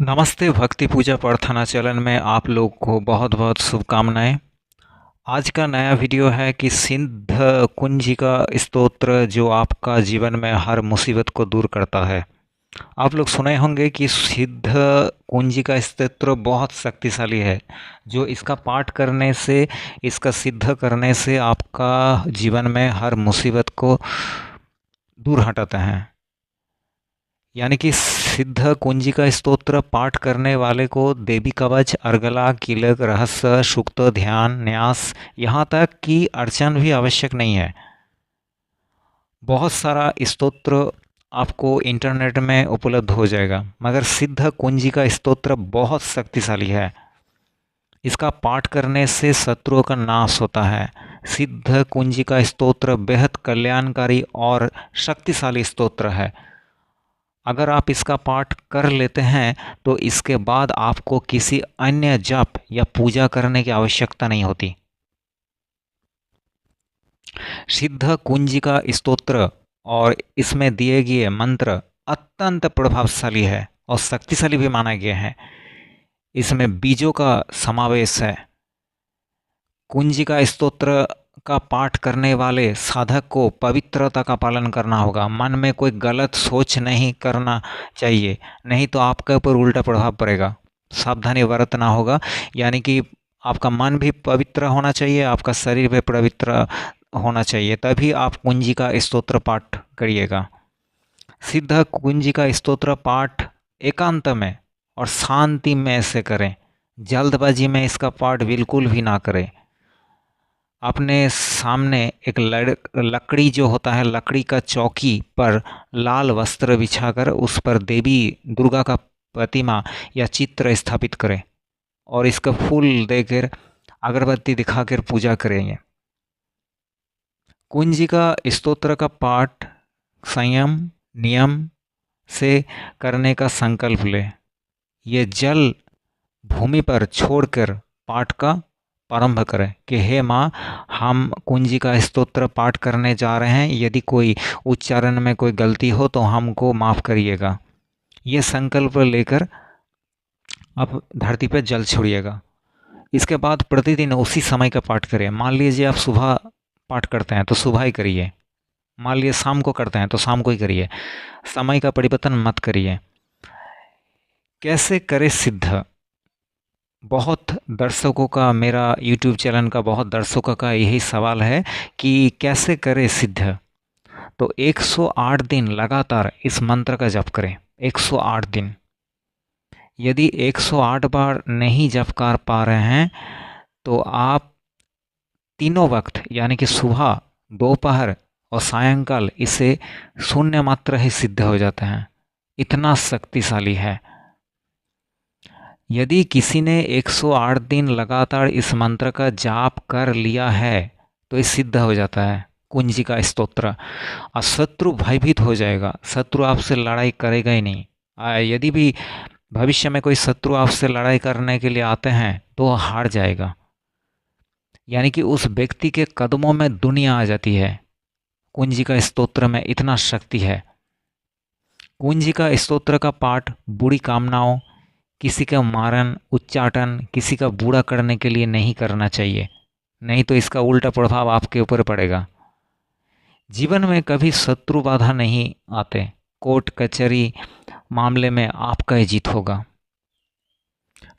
नमस्ते। भक्ति पूजा प्रार्थना चैनल में आप लोग को बहुत बहुत शुभकामनाएं। आज का नया वीडियो है कि सिद्ध कुंजिका स्तोत्र जो आपका जीवन में हर मुसीबत को दूर करता है। आप लोग सुने होंगे कि सिद्ध कुंजिका स्तोत्र बहुत शक्तिशाली है, जो इसका पाठ करने से, इसका सिद्ध करने से आपका जीवन में हर मुसीबत को दूर हटाते हैं। यानी कि सिद्ध कुंजिका स्तोत्र पाठ करने वाले को देवी कवच, अर्गला, कीलक, रहस्य, सूक्त, ध्यान, न्यास, यहाँ तक कि अर्चन भी आवश्यक नहीं है। बहुत सारा स्तोत्र आपको इंटरनेट में उपलब्ध हो जाएगा, मगर सिद्ध कुंजिका स्तोत्र बहुत शक्तिशाली है। इसका पाठ करने से शत्रुओं का नाश होता है। सिद्ध कुंजिका स्तोत्र बेहद कल्याणकारी और शक्तिशाली स्तोत्र है। अगर आप इसका पाठ कर लेते हैं तो इसके बाद आपको किसी अन्य जप या पूजा करने की आवश्यकता नहीं होती। सिद्ध कुंजिका स्तोत्र और इसमें दिए गए मंत्र अत्यंत प्रभावशाली है और शक्तिशाली भी माना गया है। इसमें बीजों का समावेश है। कुंजिका स्तोत्र का पाठ करने वाले साधक को पवित्रता का पालन करना होगा। मन में कोई गलत सोच नहीं करना चाहिए, नहीं तो आपके ऊपर उल्टा प्रभाव पड़ेगा। सावधानी बरतना होगा, यानी कि आपका मन भी पवित्र होना चाहिए, आपका शरीर भी पवित्र होना चाहिए, तभी आप कुंजिका स्तोत्र पाठ करिएगा। सिद्ध कुंजिका स्तोत्र पाठ एकांत में और शांति में से करें। जल्दबाजी में इसका पाठ बिल्कुल भी ना करें। अपने सामने एक लकड़ी जो होता है, लकड़ी का चौकी पर लाल वस्त्र बिछाकर उस पर देवी दुर्गा का प्रतिमा या चित्र स्थापित करें और इसका फूल देकर, अगरबत्ती दिखाकर पूजा करेंगे। कुंजिका स्तोत्र का पाठ संयम नियम से करने का संकल्प लें। ये जल भूमि पर छोड़कर पाठ का प्रारंभ करें कि हे माँ, हम कुंजिका स्तोत्र पाठ करने जा रहे हैं, यदि कोई उच्चारण में कोई गलती हो तो हमको माफ़ करिएगा। ये संकल्प लेकर आप धरती पर जल छोड़िएगा। इसके बाद प्रतिदिन उसी समय का पाठ करें। मान लीजिए आप सुबह पाठ करते हैं तो सुबह ही करिए, मान लीजिए शाम को करते हैं तो शाम को ही करिए, समय का परिवर्तन मत करिए। कैसे करें सिद्ध? बहुत दर्शकों का, मेरा YouTube चैनल का बहुत दर्शकों का यही सवाल है कि कैसे करें सिद्ध। तो 108 दिन लगातार इस मंत्र का जप करें। 108 दिन। यदि 108 बार नहीं जप कर पा रहे हैं तो आप तीनों वक्त, यानी कि सुबह, दोपहर और सायंकाल, इसे शून्य मात्र ही सिद्ध हो जाते हैं। इतना शक्तिशाली है। यदि किसी ने 108 दिन लगातार इस मंत्र का जाप कर लिया है तो ये सिद्ध हो जाता है कुंजिका स्तोत्र, और शत्रु भयभीत हो जाएगा। शत्रु आपसे लड़ाई करेगा ही नहीं। यदि भी भविष्य में कोई शत्रु आपसे लड़ाई करने के लिए आते हैं तो वह हार जाएगा। यानी कि उस व्यक्ति के कदमों में दुनिया आ जाती है। कुंजिका स्तोत्र में इतना शक्ति है। कुंजिका स्तोत्र का पाठ बुरी कामनाओं, किसी का मारन, उच्चाटन, किसी का बुरा करने के लिए नहीं करना चाहिए, नहीं तो इसका उल्टा प्रभाव आपके ऊपर पड़ेगा। जीवन में कभी शत्रु बाधा नहीं आते। कोर्ट कचहरी मामले में आपका ही जीत होगा।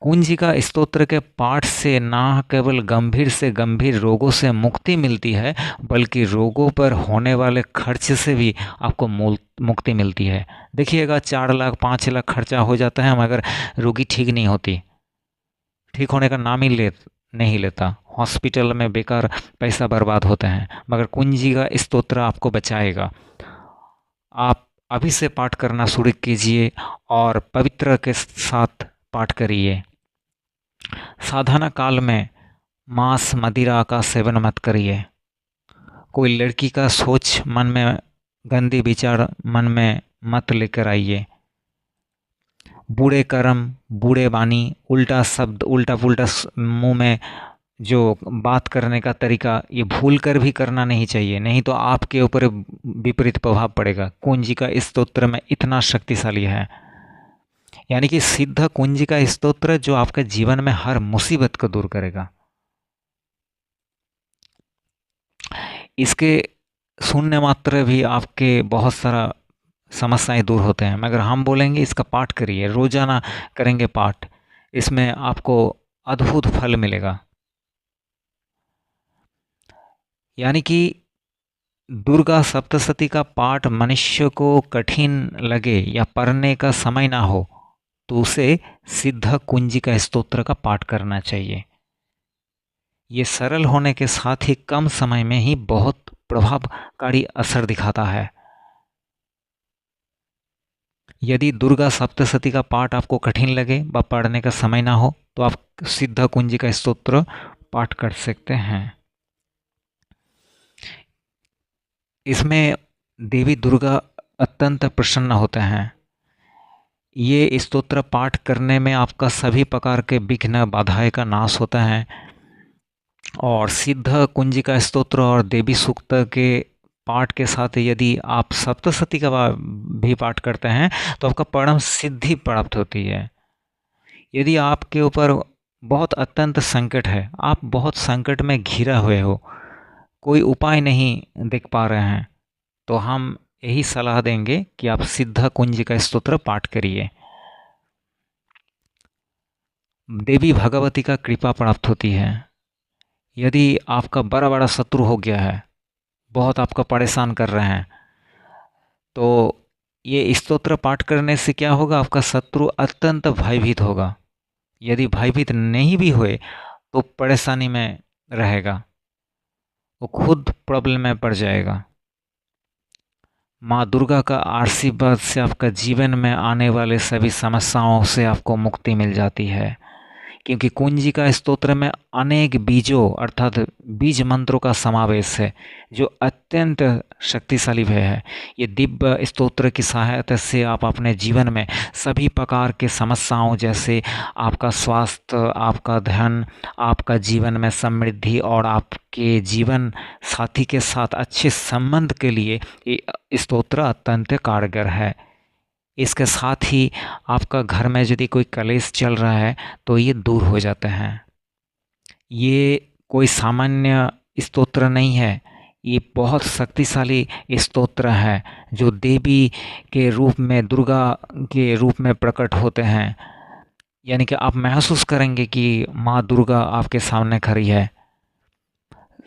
कुंजिका स्तोत्र के पाठ से न केवल गंभीर से गंभीर रोगों से मुक्ति मिलती है, बल्कि रोगों पर होने वाले खर्च से भी आपको मुक्ति मिलती है। देखिएगा 4 लाख 5 लाख खर्चा हो जाता है, मगर रोगी ठीक नहीं होती, ठीक होने का नाम ही नहीं लेता। हॉस्पिटल में बेकार पैसा बर्बाद होते हैं, मगर कुंजिका स्तोत्र आपको बचाएगा। आप अभी से पाठ करना शुरू कीजिए और पवित्र के साथ पाठ करिए। साधना काल में मांस मदिरा का सेवन मत करिए। कोई लड़की का सोच मन में, गंदी विचार मन में मत लेकर आइए। बूढ़े कर्म, बूढ़े वाणी, उल्टा शब्द, उल्टा पुल्टा मुंह में जो बात करने का तरीका, ये भूल कर भी करना नहीं चाहिए, नहीं तो आपके ऊपर विपरीत प्रभाव पड़ेगा। कुंजी का स्तोत्र में इतना शक्तिशाली है, यानी कि सिद्ध कुंजी का स्तोत्र जो आपके जीवन में हर मुसीबत को दूर करेगा। इसके सुनने मात्र भी आपके बहुत सारा समस्याएं दूर होते हैं, मगर हम बोलेंगे इसका पाठ करिए, रोजाना करेंगे पाठ, इसमें आपको अद्भुत फल मिलेगा। यानी कि दुर्गा सप्तशती का पाठ मनुष्य को कठिन लगे या पढ़ने का समय ना हो तो उसे सिद्ध कुंजी का स्तोत्र का पाठ करना चाहिए। ये सरल होने के साथ ही कम समय में ही बहुत प्रभावकारी असर दिखाता है। यदि दुर्गा सप्तशती का पाठ आपको कठिन लगे व पढ़ने का समय ना हो तो आप सिद्ध कुंजी का स्तोत्र पाठ कर सकते हैं। इसमें देवी दुर्गा अत्यंत प्रसन्न होते हैं। ये स्तोत्र पाठ करने में आपका सभी प्रकार के विघ्न बाधाएं का नाश होता है। और सिद्ध कुंजी का स्तोत्र और देवी सूक्त के पाठ के साथ यदि आप सप्तशती का भी पाठ करते हैं तो आपका परम सिद्धि प्राप्त होती है। यदि आपके ऊपर बहुत अत्यंत संकट है, आप बहुत संकट में घिरा हुए हो, कोई उपाय नहीं देख पा रहे हैं, तो हम यही सलाह देंगे कि आप सिद्ध कुंजी का स्तोत्र पाठ करिए। देवी भगवती का कृपा प्राप्त होती है। यदि आपका बड़ा बड़ा शत्रु हो गया है, बहुत आपका परेशान कर रहे हैं, तो ये स्तोत्र पाठ करने से क्या होगा, आपका शत्रु अत्यंत भयभीत होगा। यदि भयभीत नहीं भी हुए तो परेशानी में रहेगा, वो खुद प्रॉब्लम में पड़ जाएगा। माँ दुर्गा का आशीर्वाद से आपका जीवन में आने वाले सभी समस्याओं से आपको मुक्ति मिल जाती है, क्योंकि कुंजी का स्तोत्र में अनेक बीजों अर्थात बीज मंत्रों का समावेश है जो अत्यंत शक्तिशाली है। ये दिव्य स्तोत्र की सहायता से आप अपने जीवन में सभी प्रकार के समस्याओं जैसे आपका स्वास्थ्य, आपका धन, आपका जीवन में समृद्धि और आपके जीवन साथी के साथ अच्छे संबंध के लिए ये स्तोत्र अत्यंत कारगर है। इसके साथ ही आपका घर में यदि कोई कलेश चल रहा है तो ये दूर हो जाते हैं। ये कोई सामान्य स्तोत्र नहीं है, ये बहुत शक्तिशाली स्तोत्र है जो देवी के रूप में, दुर्गा के रूप में प्रकट होते हैं। यानी कि आप महसूस करेंगे कि माँ दुर्गा आपके सामने खड़ी है।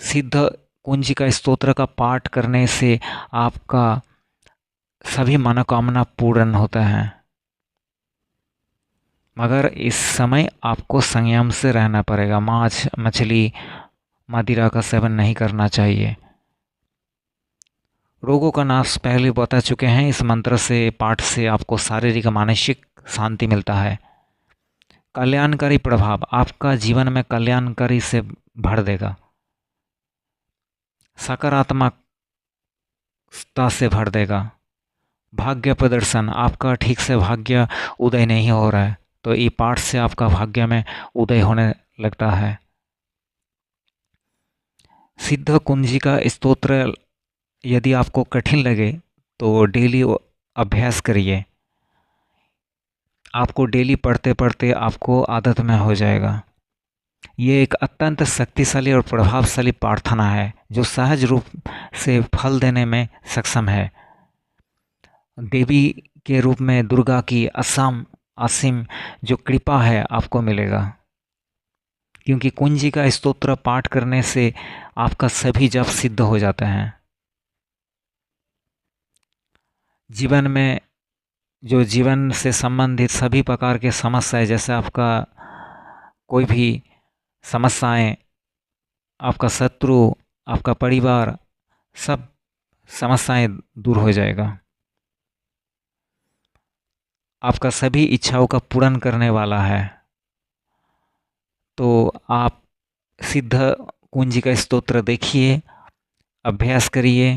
सिद्ध कुंजी का स्तोत्र का पाठ करने से आपका सभी मनोकामना पूर्ण होता है, मगर इस समय आपको संयम से रहना पड़ेगा। मांस, मछली, मदिरा का सेवन नहीं करना चाहिए। रोगों का नाश पहले बता चुके हैं। इस मंत्र से, पाठ से आपको शारीरिक और मानसिक शांति मिलता है। कल्याणकारी प्रभाव आपका जीवन में कल्याणकारी से भर देगा, सकारात्मकता से भर देगा। भाग्य प्रदर्शन, आपका ठीक से भाग्य उदय नहीं हो रहा है तो ये पाठ से आपका भाग्य में उदय होने लगता है। सिद्ध कुंजी का स्तोत्र यदि आपको कठिन लगे तो डेली अभ्यास करिए। आपको डेली पढ़ते पढ़ते आपको आदत में हो जाएगा। ये एक अत्यंत शक्तिशाली और प्रभावशाली प्रार्थना है जो सहज रूप से फल देने में सक्षम है। देवी के रूप में दुर्गा की असीम जो कृपा है आपको मिलेगा, क्योंकि कुंजी का स्तोत्र पाठ करने से आपका सभी जप सिद्ध हो जाते हैं। जीवन में जो जीवन से संबंधित सभी प्रकार के समस्याएं, जैसे आपका कोई भी समस्याएं, आपका शत्रु, आपका परिवार, सब समस्याएं दूर हो जाएगा। आपका सभी इच्छाओं का पूर्ण करने वाला है। तो आप सिद्ध कुंजी का स्तोत्र देखिए, अभ्यास करिए।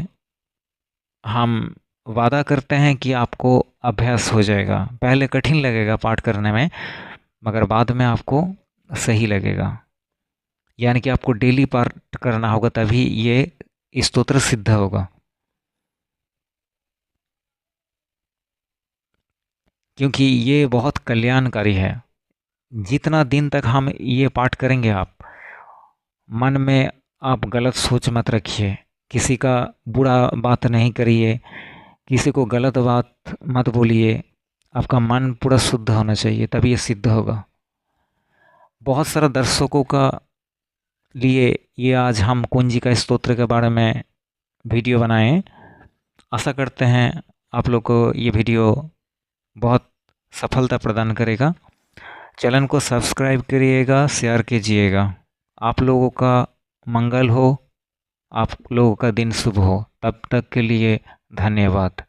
हम वादा करते हैं कि आपको अभ्यास हो जाएगा। पहले कठिन लगेगा पाठ करने में, मगर बाद में आपको सही लगेगा। यानी कि आपको डेली पाठ करना होगा, तभी ये स्तोत्र सिद्ध होगा। क्योंकि ये बहुत कल्याणकारी है। जितना दिन तक हम ये पाठ करेंगे, आप मन में आप गलत सोच मत रखिए, किसी का बुरा बात नहीं करिए, किसी को गलत बात मत बोलिए। आपका मन पूरा शुद्ध होना चाहिए, तभी ये सिद्ध होगा। बहुत सारा दर्शकों का लिए ये आज हम कुंजी का स्तोत्र के बारे में वीडियो बनाए। आशा करते हैं आप लोग को ये वीडियो बहुत सफलता प्रदान करेगा। चैनल को सब्सक्राइब करिएगा, शेयर कीजिएगा। आप लोगों का मंगल हो, आप लोगों का दिन शुभ हो। तब तक के लिए धन्यवाद।